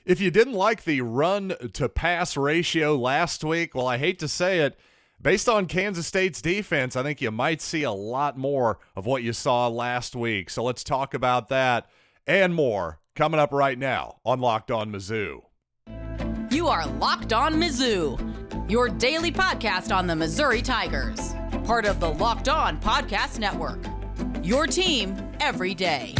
If you didn't like the run-to-pass ratio last week, well, I hate to say it, based on Kansas State's defense, I think you might see a lot more of what you saw last week. So let's talk about that and more coming up right now on Locked On Mizzou. You are Locked On Mizzou, your daily podcast on the Missouri Tigers, part of the Locked On Podcast Network, your team every day.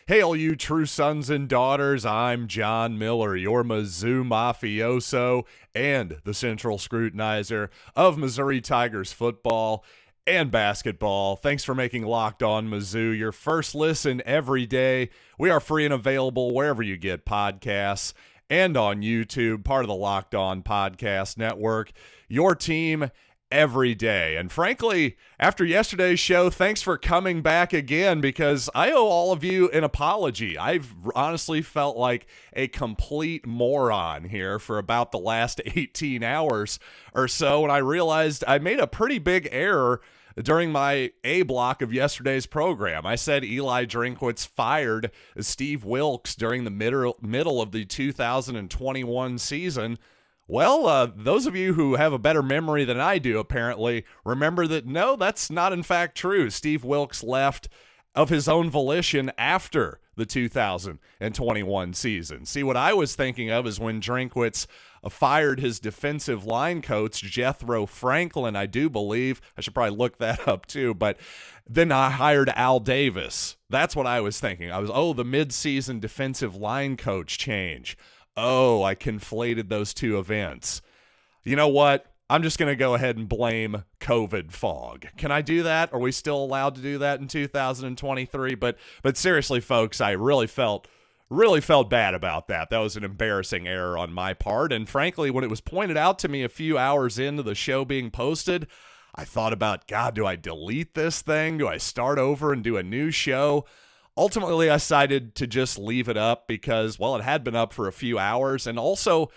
Hey, all you true sons and daughters, I'm John Miller, your Mizzou mafioso and the central scrutinizer of Missouri Tigers football and basketball. Thanks for making Locked On Mizzou your first listen every day. We are free and available wherever you get podcasts and on YouTube, part of the Locked On Podcast Network, your team every day. And frankly, after yesterday's show, thanks for coming back again, because I owe all of you an apology. I've honestly felt like a complete moron here for about the last 18 hours or so, and I realized I made a pretty big error during my A block of yesterday's program. I said Eli Drinkwitz fired Steve Wilkes during the middle of the 2021 season. Well, those of you who have a better memory than I do, apparently, remember that no, that's not in fact true. Steve Wilkes left of his own volition after the 2021 season. See, what I was thinking of is when Drinkwitz fired his defensive line coach, Jethro Franklin, I do believe. I should probably look that up too, but then I hired Al Davis. That's what I was thinking. The midseason defensive line coach change. Oh, I conflated those two events. You know what? I'm just going to go ahead and blame COVID fog. Can I do that? Are we still allowed to do that in 2023? But seriously, folks, I really felt bad about that. That was an embarrassing error on my part. And frankly, when it was pointed out to me a few hours into the show being posted, I thought about, God, do I delete this thing? Do I start over and do a new show? Ultimately, I decided to just leave it up because, well, it had been up for a few hours. And also,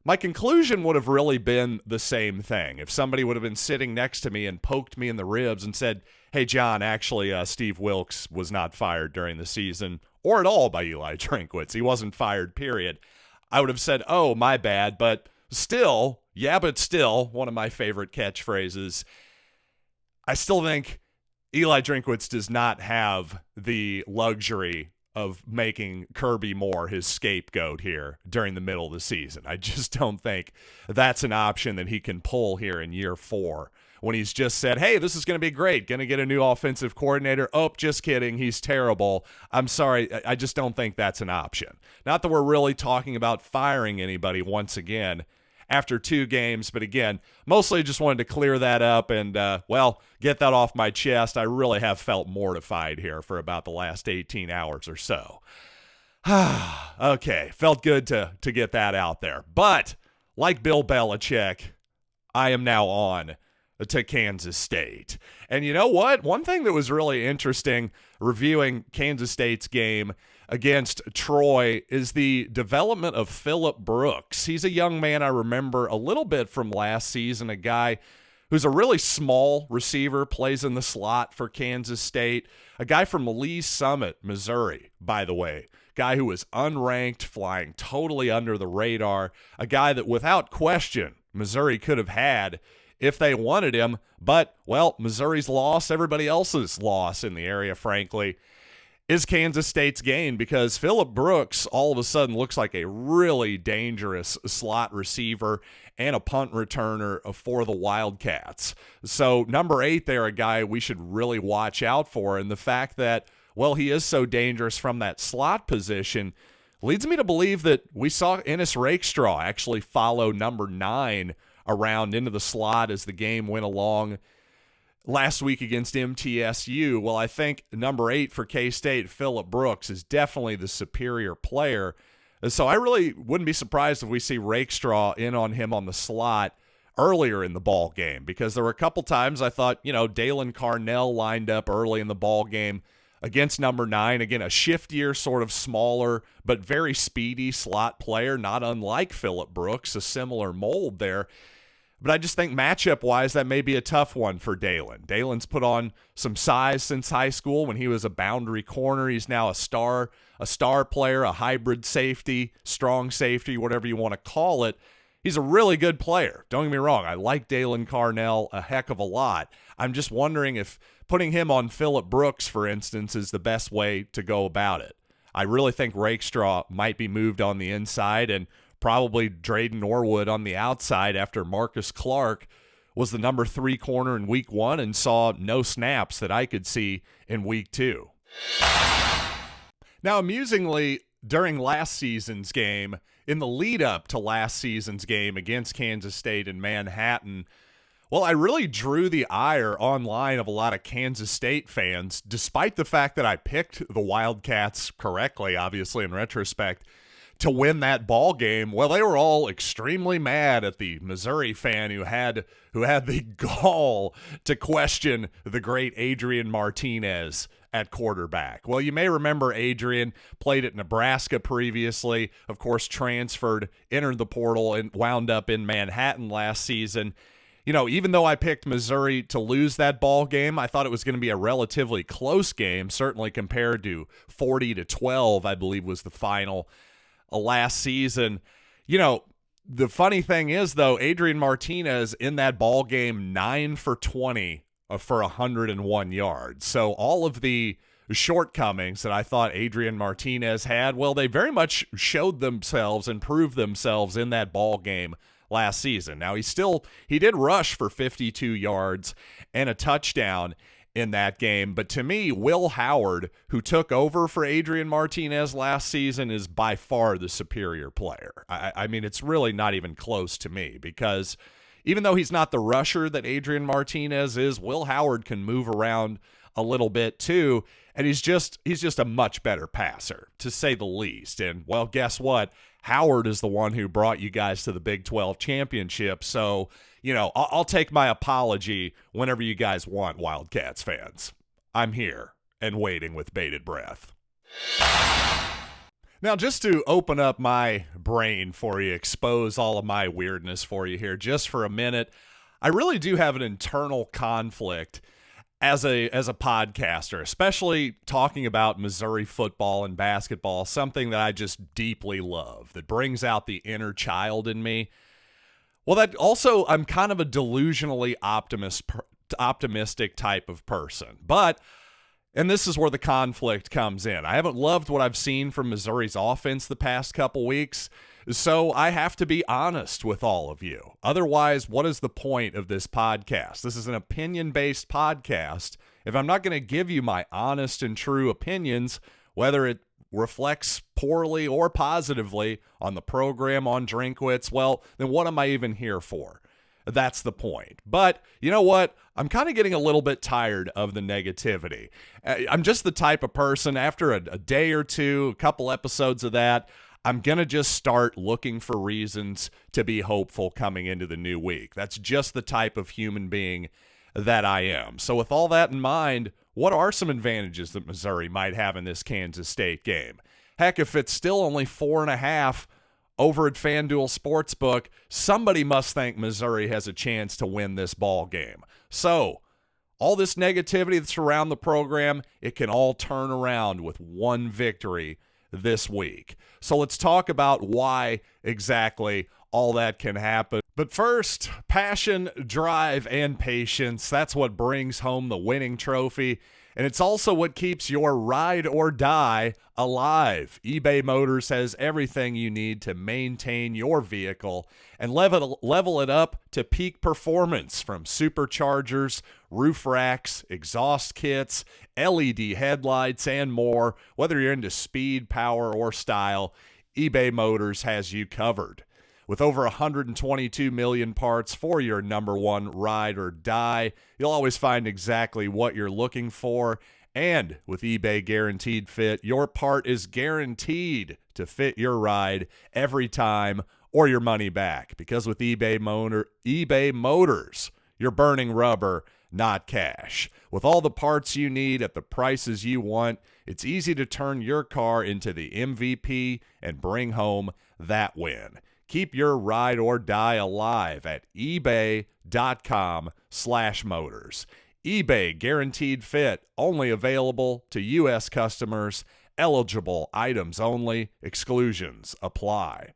my conclusion would have really been the same thing. If somebody would have been sitting next to me and poked me in the ribs and said, hey, John, actually, Steve Wilkes was not fired during the season or at all by Eli Drinkwitz. He wasn't fired, period. I would have said, oh, my bad. But still, one of my favorite catchphrases. I still think Eli Drinkwitz does not have the luxury of making Kirby Moore his scapegoat here during the middle of the season. I just don't think that's an option that he can pull here in year 4 when he's just said, hey, this is going to be great, going to get a new offensive coordinator. Oh, just kidding, he's terrible. I'm sorry, I just don't think that's an option. Not that we're really talking about firing anybody once again after 2 games, but again, mostly just wanted to clear that up and, get that off my chest. I really have felt mortified here for about the last 18 hours or so. Okay, felt good to get that out there. But, like Bill Belichick, I am now on to Kansas State. And you know what? One thing that was really interesting reviewing Kansas State's game against Troy is the development of Phillip Brooks. He's a young man I remember a little bit from last season, a guy who's a really small receiver, plays in the slot for Kansas State, a guy from Lee Summit, Missouri, by the way, guy who was unranked, flying totally under the radar, a guy that without question Missouri could have had if they wanted him, but, well, Missouri's loss, everybody else's loss in the area, frankly, is Kansas State's gain, because Phillip Brooks all of a sudden looks like a really dangerous slot receiver and a punt returner for the Wildcats. So number 8 there, a guy we should really watch out for, and the fact that, well, he is so dangerous from that slot position leads me to believe that we saw Ennis Rakestraw actually follow number 9 around into the slot as the game went along last week against MTSU. Well, I think number 8 for K-State, Phillip Brooks, is definitely the superior player. So I really wouldn't be surprised if we see Rakestraw in on him on the slot earlier in the ball game, because there were a couple times I thought, Dalen Carnell lined up early in the ball game against number 9. Again, a shiftier, sort of smaller, but very speedy slot player, not unlike Phillip Brooks, a similar mold there. But I just think matchup-wise, that may be a tough one for Dalen. Dalen's put on some size since high school when he was a boundary corner. He's now a star player, a hybrid safety, strong safety, whatever you want to call it. He's a really good player. Don't get me wrong. I like Dalen Carnell a heck of a lot. I'm just wondering if putting him on Phillip Brooks, for instance, is the best way to go about it. I really think Rakestraw might be moved on the inside and probably Drayden Norwood on the outside after Marcus Clark was the number 3 corner in week 1 and saw no snaps that I could see in week 2. Now, amusingly, during last season's game, in the lead up to last season's game against Kansas State in Manhattan, well, I really drew the ire online of a lot of Kansas State fans, despite the fact that I picked the Wildcats correctly, obviously in retrospect, to win that ball game. Well, they were all extremely mad at the Missouri fan who had the gall to question the great Adrian Martinez at quarterback. Well, you may remember Adrian played at Nebraska previously, of course transferred, entered the portal, and wound up in Manhattan last season. You know, even though I picked Missouri to lose that ball game, I thought it was going to be a relatively close game, certainly compared to 40-12, I believe was the final last season. You know, the funny thing is, though, Adrian Martinez in that ball game, 9 for 20 for 101 yards. So all of the shortcomings that I thought Adrian Martinez had, well, they very much showed themselves and proved themselves in that ball game last season. Now, he did rush for 52 yards and a touchdown in that game. But to me, Will Howard, who took over for Adrian Martinez last season, is by far the superior player. I mean, it's really not even close to me, because even though he's not the rusher that Adrian Martinez is, Will Howard can move around a little bit too, and he's just a much better passer, to say the least. And, well, guess what? Howard is the one who brought you guys to the Big 12 championship, so you know, I'll take my apology whenever you guys want, Wildcats fans. I'm here and waiting with bated breath. Now, just to open up my brain for you, expose all of my weirdness for you here just for a minute, I really do have an internal conflict as a podcaster, especially talking about Missouri football and basketball, something that I just deeply love, that brings out the inner child in me. Well, that also, I'm kind of a delusionally optimistic type of person. And this is where the conflict comes in. I haven't loved what I've seen from Missouri's offense the past couple weeks, so I have to be honest with all of you. Otherwise, what is the point of this podcast? This is an opinion-based podcast. If I'm not going to give you my honest and true opinions, whether it reflects poorly or positively on the program, on Drinkwitz, well, then what am I even here for? That's the point. But you know what? I'm kind of getting a little bit tired of the negativity. I'm just the type of person, after a day or two, a couple episodes of that, I'm going to just start looking for reasons to be hopeful coming into the new week. That's just the type of human being that I am. So with all that in mind, what are some advantages that Missouri might have in this Kansas State game? Heck, if it's still only 4.5 over at FanDuel Sportsbook, somebody must think Missouri has a chance to win this ball game. So, all this negativity that's around the program, it can all turn around with one victory this week. So let's talk about why exactly all that can happen. But first, passion, drive, and patience. That's what brings home the winning trophy. And it's also what keeps your ride or die alive. eBay Motors has everything you need to maintain your vehicle and level it up to peak performance, from superchargers, roof racks, exhaust kits, LED headlights, and more. Whether you're into speed, power, or style, eBay Motors has you covered. With over 122 million parts for your number one ride or die, you'll always find exactly what you're looking for. And with eBay Guaranteed Fit, your part is guaranteed to fit your ride every time, or your money back. Because with eBay Motors, you're burning rubber, not cash. With all the parts you need at the prices you want, it's easy to turn your car into the MVP and bring home that win. Keep your ride or die alive at ebay.com/motors. eBay Guaranteed Fit, only available to U.S. customers. Eligible items only. Exclusions apply.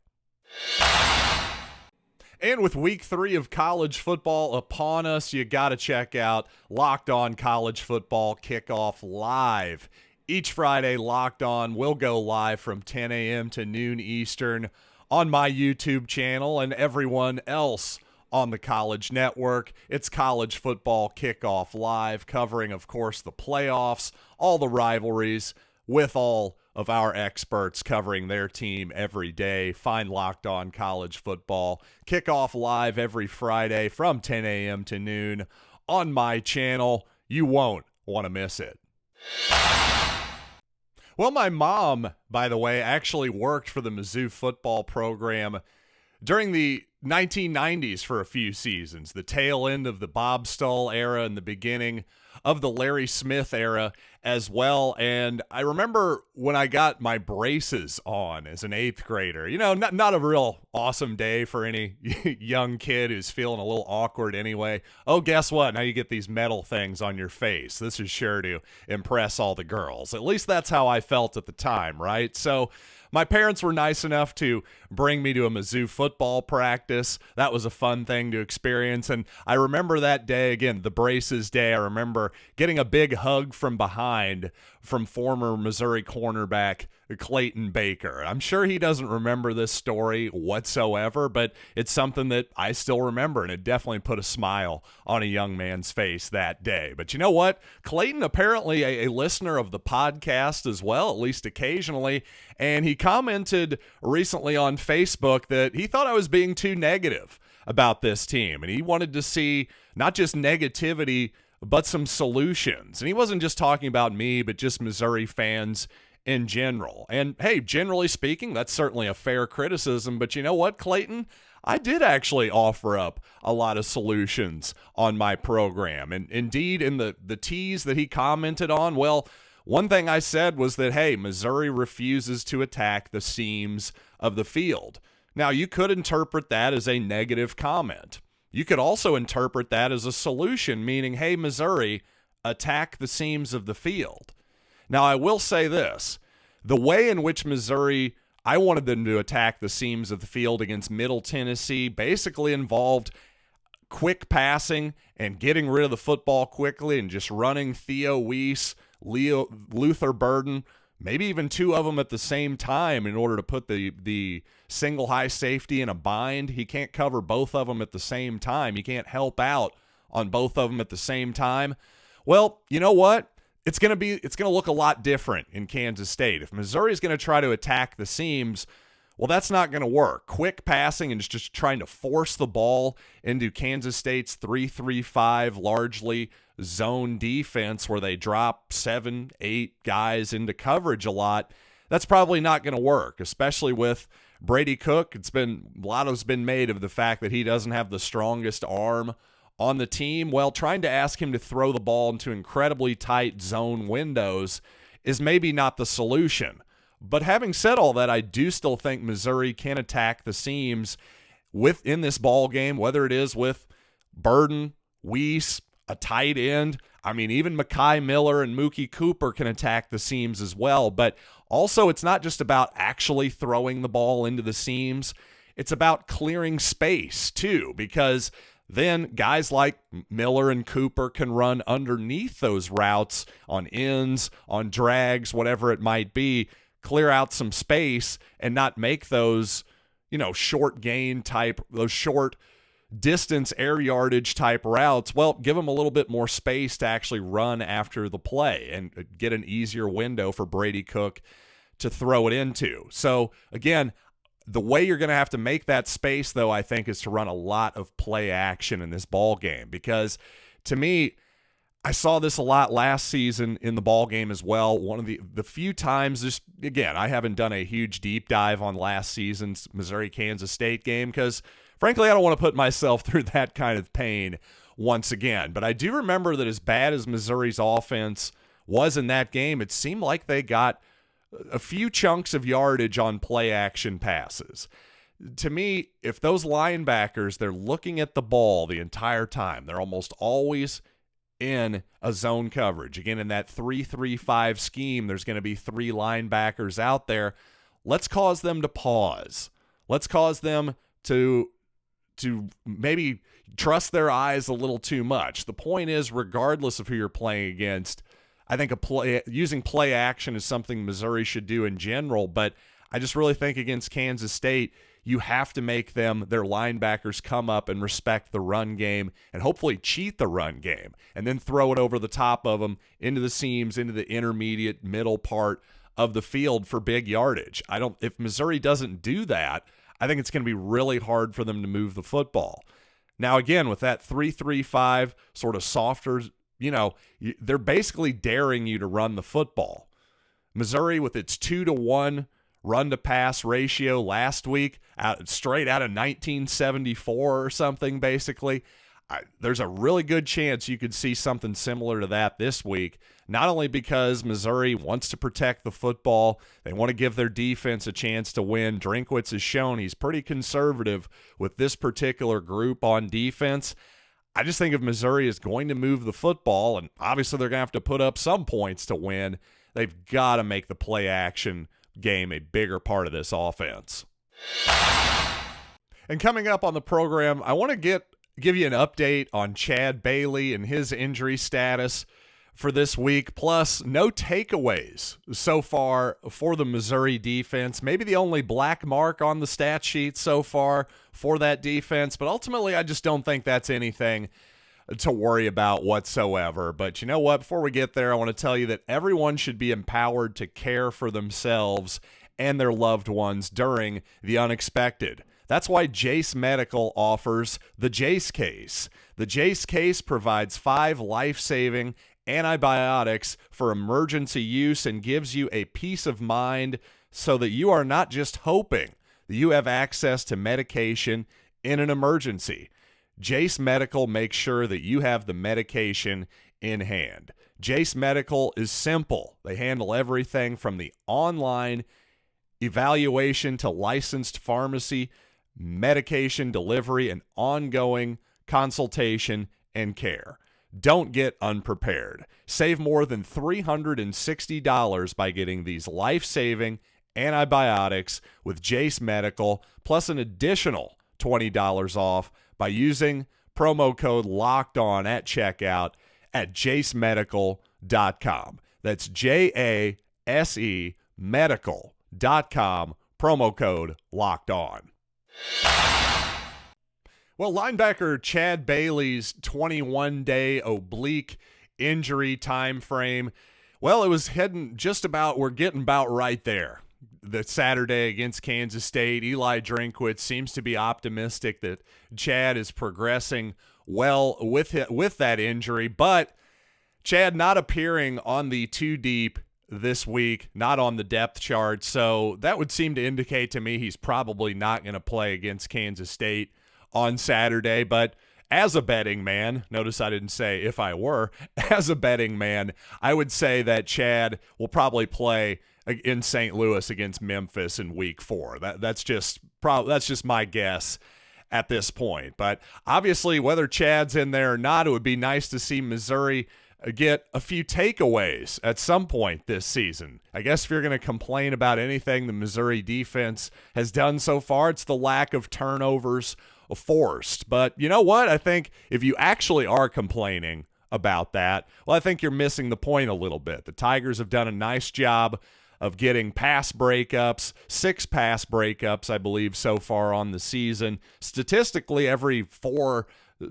And with week 3 of college football upon us, you got to check out Locked On College Football Kickoff Live. Each Friday, Locked On will go live from 10 a.m. to noon Eastern on my YouTube channel and everyone else on the College Network. It's College Football Kickoff Live, covering, of course, the playoffs, all the rivalries, with all of our experts covering their team every day. Find Locked On College Football Kickoff Live every Friday from 10 a.m. to noon on my channel. You won't want to miss it. Well, my mom, by the way, actually worked for the Mizzou football program during the 1990s for a few seasons, the tail end of the Bob Stull era and the beginning of the Larry Smith era as well. And I remember when I got my braces on as an 8th grader, not a real awesome day for any young kid who's feeling a little awkward anyway. Oh, guess what? Now you get these metal things on your face. This is sure to impress all the girls. At least that's how I felt at the time, right? So my parents were nice enough to bring me to a Mizzou football practice. That was a fun thing to experience. And I remember that day, again, the braces day. I remember getting a big hug from behind from former Missouri cornerback Clayton Baker. I'm sure he doesn't remember this story whatsoever, but it's something that I still remember, and it definitely put a smile on a young man's face that day. But you know what? Clayton, apparently a listener of the podcast as well, at least occasionally, and he commented recently on Facebook that he thought I was being too negative about this team, and he wanted to see not just negativity, but some solutions. And he wasn't just talking about me, but just Missouri fans in general. And hey, generally speaking, that's certainly a fair criticism, but you know what, Clayton? I did actually offer up a lot of solutions on my program. And indeed, in the tease that he commented on, well, one thing I said was that, hey, Missouri refuses to attack the seams of the field. Now, you could interpret that as a negative comment. You could also interpret that as a solution, meaning, hey, Missouri, attack the seams of the field. Now, I will say this. The way in which Missouri, I wanted them to attack the seams of the field against Middle Tennessee, basically involved quick passing and getting rid of the football quickly and just running Theo Weiss, Luther Burden, maybe even 2 of them at the same time in order to put the single high safety in a bind. He can't cover both of them at the same time. He can't help out on both of them at the same time. Well, you know what? It's going to look a lot different in Kansas State. If Missouri is going to try to attack the seams, well, that's not going to work. Quick passing and just trying to force the ball into Kansas State's 3-3-5 largely zone defense where they drop 7, 8 guys into coverage a lot, that's probably not going to work, especially with Brady Cook. A lot has been made of the fact that he doesn't have the strongest arm on the team. Well, trying to ask him to throw the ball into incredibly tight zone windows is maybe not the solution. But having said all that, I do still think Missouri can attack the seams within this ball game, whether it is with Burden, Weiss, a tight end. I mean, even Mekhi Miller and Mookie Cooper can attack the seams as well. But also, it's not just about actually throwing the ball into the seams. It's about clearing space, too, because then guys like Miller and Cooper can run underneath those routes on ends, on drags, whatever it might be, clear out some space and not make those, short gain type, those short distance air yardage type routes. Well, give them a little bit more space to actually run after the play and get an easier window for Brady Cook to throw it into. So again, the way you're going to have to make that space, though, I think, is to run a lot of play action in this ball game, because to me, I saw this a lot last season in the ball game as well. One of the few times, just again, I haven't done a huge deep dive on last season's Missouri-Kansas State game because, frankly, I don't want to put myself through that kind of pain once again. But I do remember that as bad as Missouri's offense was in that game, it seemed like they got a few chunks of yardage on play action passes. To me, if those linebackers, they're looking at the ball the entire time, they're almost always in a zone coverage. Again, in that 3-3-5 scheme, there's going to be 3 linebackers out there. Let's cause them to pause. Let's cause them to maybe trust their eyes a little too much. The point is, regardless of who you're playing against, I think using play action is something Missouri should do in general, but I just really think against Kansas State, you have to make their linebackers come up and respect the run game and hopefully cheat the run game and then throw it over the top of them into the seams, into the intermediate middle part of the field for big yardage. If Missouri doesn't do that, I think it's going to be really hard for them to move the football. Now, again, with that 3-3-5 sort of softer, they're basically daring you to run the football. Missouri, with its 2-to-1 run-to-pass ratio last week, straight out of 1974 or something, basically, there's a really good chance you could see something similar to that this week, not only because Missouri wants to protect the football, they want to give their defense a chance to win. Drinkwitz has shown he's pretty conservative with this particular group on defense. I just think if Missouri is going to move the football, and obviously they're going to have to put up some points to win, they've got to make the play action game a bigger part of this offense. And coming up on the program, I want to give you an update on Chad Bailey and his injury status for this week, plus no takeaways so far for the Missouri defense. Maybe the only black mark on the stat sheet so far for that defense, but ultimately I just don't think that's anything to worry about whatsoever. But you know what? Before we get there, I want to tell you that everyone should be empowered to care for themselves and their loved ones during the unexpected. That's why Jase Medical offers the Jase case. The Jase case provides 5 life-saving antibiotics for emergency use and gives you a peace of mind so that you are not just hoping that you have access to medication in an emergency. Jase Medical makes sure that you have the medication in hand. Jase Medical is simple. They handle everything from the online evaluation to licensed pharmacy, medication delivery, and ongoing consultation and care. Don't get unprepared. Save more than $360 by getting these life-saving antibiotics with Jase Medical, plus an additional $20 off by using promo code LOCKEDON at checkout at jasemedical.com. That's JASE medical.com, promo code LOCKEDON. Well, linebacker Chad Bailey's 21-day oblique injury time frame, well, it was we're getting about right there. The Saturday against Kansas State, Eli Drinkwitz seems to be optimistic that Chad is progressing well with that injury, but Chad not appearing on the 2-deep this week, not on the depth chart, so that would seem to indicate to me he's probably not going to play against Kansas State on Saturday. But as a betting man, notice I didn't say if I were, as a betting man, I would say that Chad will probably play in St. Louis against Memphis in week 4. That's just my guess at this point. But obviously, whether Chad's in there or not, it would be nice to see Missouri get a few takeaways at some point this season. I guess if you're going to complain about anything the Missouri defense has done so far, it's the lack of turnovers forced. But you know what? I think if you actually are complaining about that, well, I think you're missing the point a little bit. The Tigers have done a nice job of getting pass breakups, 6 pass breakups, I believe, so far on the season. Statistically, every 4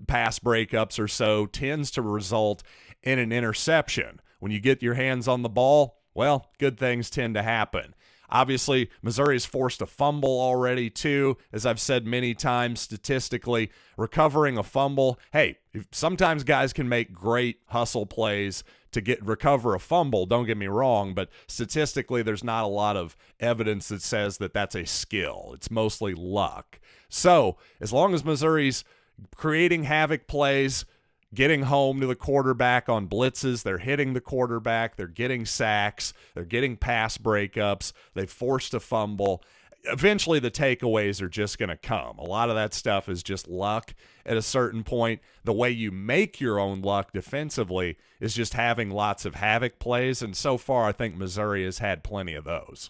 pass breakups or so tends to result in an interception. When you get your hands on the ball, well, good things tend to happen. Obviously, Missouri's forced a fumble already, too. As I've said many times, statistically, recovering a fumble, hey, sometimes guys can make great hustle plays to recover a fumble, don't get me wrong, but statistically, there's not a lot of evidence that says that that's a skill. It's mostly luck. So, as long as Missouri's creating havoc plays, getting home to the quarterback on blitzes. They're hitting the quarterback. They're getting sacks. They're getting pass breakups. They've forced a fumble. Eventually, the takeaways are just going to come. A lot of that stuff is just luck at a certain point. The way you make your own luck defensively is just having lots of havoc plays, and so far, I think Missouri has had plenty of those.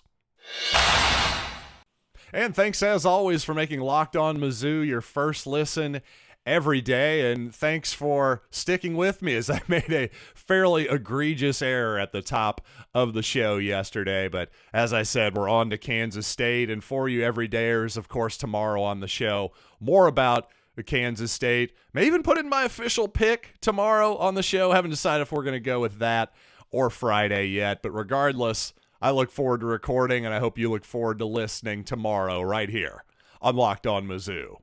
And thanks, as always, for making Locked On Mizzou your first listen every day, and thanks for sticking with me as I made a fairly egregious error at the top of the show yesterday. But as I said, we're on to Kansas State, and for you everydayers, of course, tomorrow on the show, more about Kansas State. May even put in my official pick tomorrow on the show. Haven't decided if we're going to go with that or Friday yet, but regardless, I look forward to recording, and I hope you look forward to listening tomorrow right here on Locked On Mizzou.